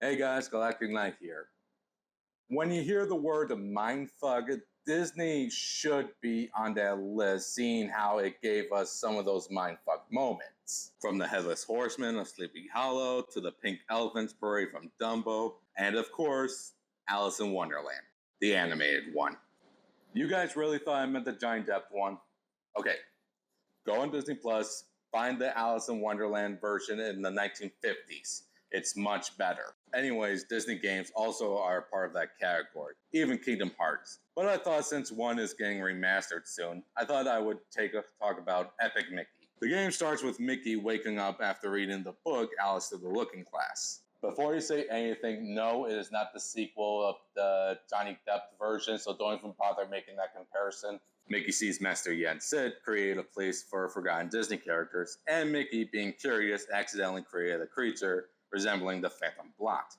Hey guys, Galactic Knight here. When you hear the word mindfuck, Disney should be on that list, seeing how it gave us some of those mindfuck moments. From the Headless Horseman of Sleepy Hollow to the Pink Elephants Parade from Dumbo, and of course, Alice in Wonderland, the animated one. You guys really thought I meant the Johnny Depp one? Okay, go on Disney Plus, find the Alice in Wonderland version in the 1950s. It's much better. Anyways, Disney games also are part of that category, even Kingdom Hearts. But I thought since one is getting remastered soon, I thought I would talk about Epic Mickey. The game starts with Mickey waking up after reading the book Alice Through the Looking Glass. Before you say anything, no, it is not the sequel of the Johnny Depp version, so don't even bother making that comparison. Mickey sees Master Yen Sid create a place for forgotten Disney characters, and Mickey, being curious, accidentally created a creature resembling the Phantom Blot,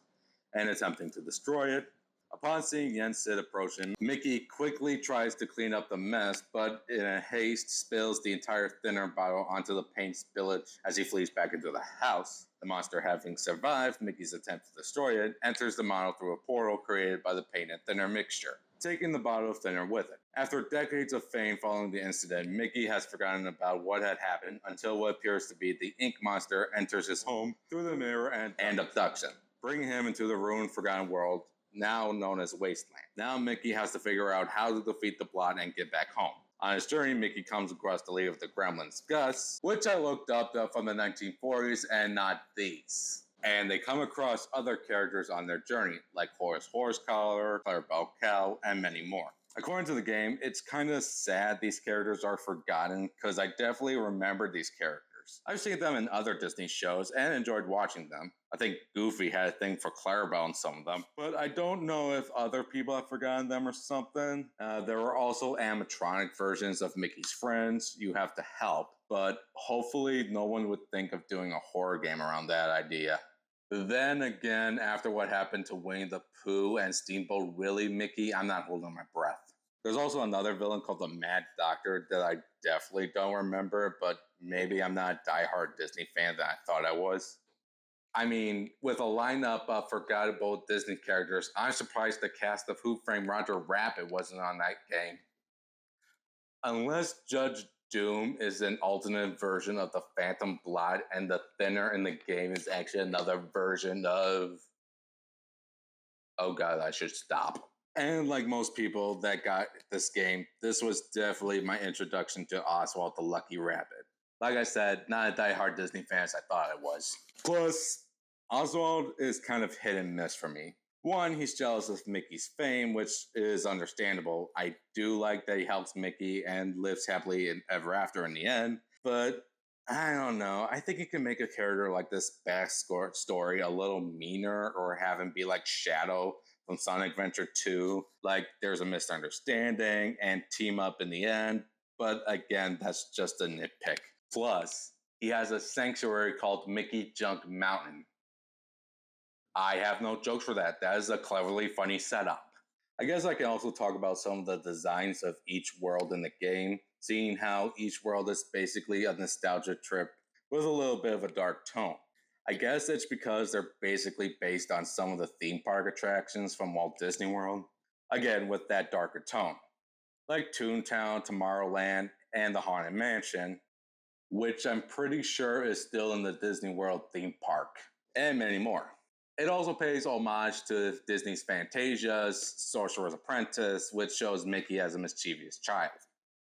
and attempting to destroy it. Upon seeing Yen Sid approaching, Mickey quickly tries to clean up the mess, but in a haste spills the entire thinner bottle onto the paint spillage as he flees back into the house. The monster, having survived Mickey's attempt to destroy it, enters the model through a portal created by the paint and thinner mixture, taking the bottle of thinner with it. After decades of fame following the incident, Mickey has forgotten about what had happened until what appears to be the ink monster enters his home through the mirror and abduction, bringing him into the ruined, forgotten world now known as Wasteland. Now Mickey has to figure out how to defeat the Blot and get back home. On his journey, Mickey comes across the leader of the Gremlins, Gus, which I looked up from the 1940s and not these. And they come across other characters on their journey, like Horace Horsecollar, Clarabelle Cow, and many more. According to the game, it's kind of sad these characters are forgotten, because I definitely remember these characters. I've seen them in other Disney shows and enjoyed watching them. I think Goofy had a thing for Clarabelle in some of them, but I don't know if other people have forgotten them or something. There were also animatronic versions of Mickey's friends You Have to Help, but hopefully no one would think of doing a horror game around that idea. Then again, after what happened to Winnie the Pooh and Steamboat Willie Mickey, I'm not holding my breath. There's also another villain called the Mad Doctor that I definitely don't remember, but maybe I'm not a diehard Disney fan that I thought I was. I mean, with a lineup of forgettable Disney characters, I'm surprised the cast of Who Framed Roger Rabbit wasn't on that game. Unless Judge Doom is an alternate version of the Phantom Blot, and the thinner in the game is actually another version of... Oh god, I should stop. And like most people that got this game, this was definitely my introduction to Oswald the Lucky Rabbit. Like I said, not a diehard Disney fan as I thought I was. Plus, Oswald is kind of hit and miss for me. One, he's jealous of Mickey's fame, which is understandable. I do like that he helps Mickey and lives happily ever after in the end, but I don't know. I think you can make a character like this backstory a little meaner, or have him be like Shadow from Sonic Adventure 2. Like, there's a misunderstanding and team up in the end, but again, that's just a nitpick. Plus, he has a sanctuary called Mickey Junk Mountain. I have no jokes for that. That is a cleverly funny setup. I guess I can also talk about some of the designs of each world in the game, seeing how each world is basically a nostalgia trip with a little bit of a dark tone. I guess it's because they're basically based on some of the theme park attractions from Walt Disney World, again with that darker tone, like Toontown, Tomorrowland, and the Haunted Mansion, which I'm pretty sure is still in the Disney World theme park, and many more. It also pays homage to Disney's Fantasia's Sorcerer's Apprentice, which shows Mickey as a mischievous child.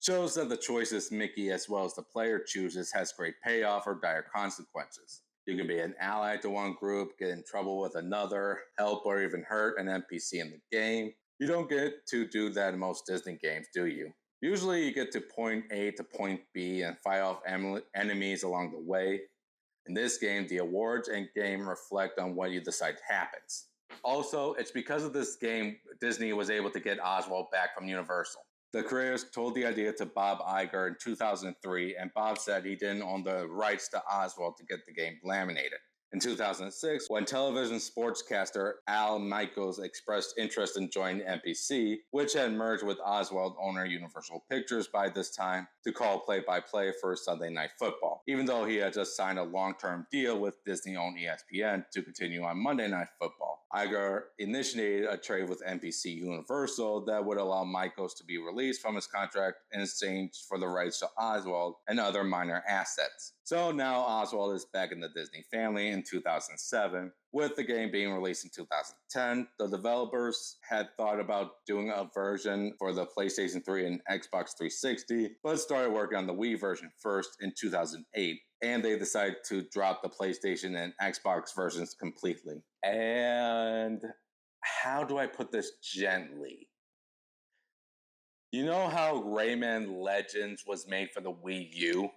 Shows that the choices Mickey as well as the player chooses has great payoff or dire consequences. You can be an ally to one group, get in trouble with another, help or even hurt an NPC in the game. You don't get to do that in most Disney games, do you? Usually you get to point A to point B and fight off enemies along the way. In this game, the awards and game reflect on what you decide happens. Also, it's because of this game Disney was able to get Oswald back from Universal. The creators told the idea to Bob Iger in 2003, and Bob said he didn't own the rights to Oswald to get the game laminated. In 2006, when television sportscaster Al Michaels expressed interest in joining NBC, which had merged with Oswald owner Universal Pictures by this time, to call play-by-play for Sunday Night Football, even though he had just signed a long-term deal with Disney-owned ESPN to continue on Monday Night Football. Iger initiated a trade with NBC Universal that would allow Michaels to be released from his contract in exchange for the rights to Oswald and other minor assets. So now Oswald is back in the Disney family in 2007. With the game being released in 2010, the developers had thought about doing a version for the PlayStation 3 and Xbox 360, but started working on the Wii version first in 2008, and they decided to drop the PlayStation and Xbox versions completely. And how do I put this gently? You know how Rayman Legends was made for the Wii U?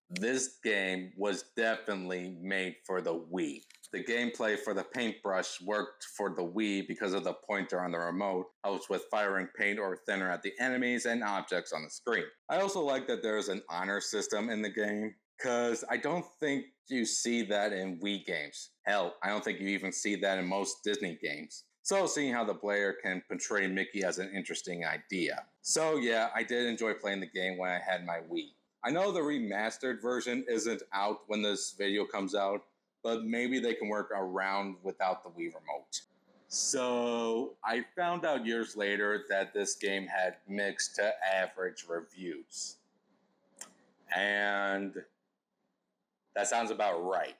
This game was definitely made for the Wii. The gameplay for the paintbrush worked for the Wii because of the pointer on the remote, helps with firing paint or thinner at the enemies and objects on the screen. I also like that there's an honor system in the game, because I don't think you see that in Wii games. Hell, I don't think you even see that in most Disney games. So seeing how the player can portray Mickey as an interesting idea. So yeah, I did enjoy playing the game when I had my Wii. I know the remastered version isn't out when this video comes out, but maybe they can work around without the Wii remote. So I found out years later that this game had mixed to average reviews. And that sounds about right.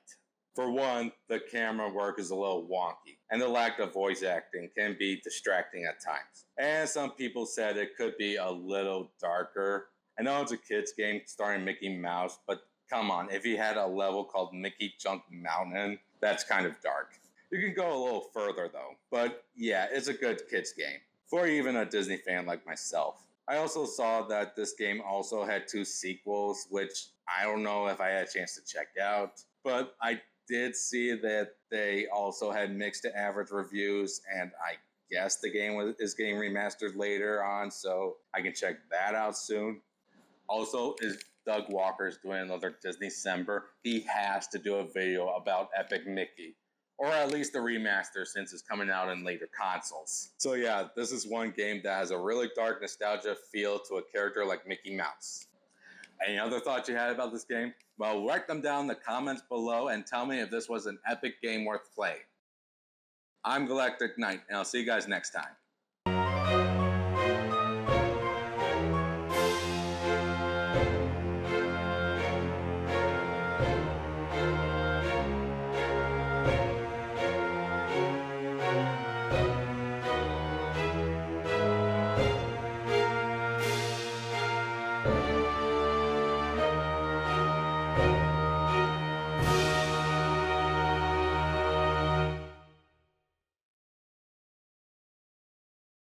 For one, the camera work is a little wonky, and the lack of voice acting can be distracting at times. And some people said it could be a little darker. I know it's a kid's game starring Mickey Mouse, but come on, if you had a level called Mickey Junk Mountain, that's kind of dark. You can go a little further though, but yeah, it's a good kid's game, for even a Disney fan like myself. I also saw that this game also had 2 sequels, which I don't know if I had a chance to check out, but I did see that they also had mixed to average reviews, and I guess the game is getting remastered later on, so I can check that out soon. Also, is Doug Walker's doing another Disney-cember. He has to do a video about Epic Mickey, or at least the remaster since it's coming out in later consoles. So yeah, this is one game that has a really dark nostalgia feel to a character like Mickey Mouse. Any other thoughts you had about this game? Well, write them down in the comments below and tell me if this was an epic game worth playing. I'm Galactic Knight, and I'll see you guys next time.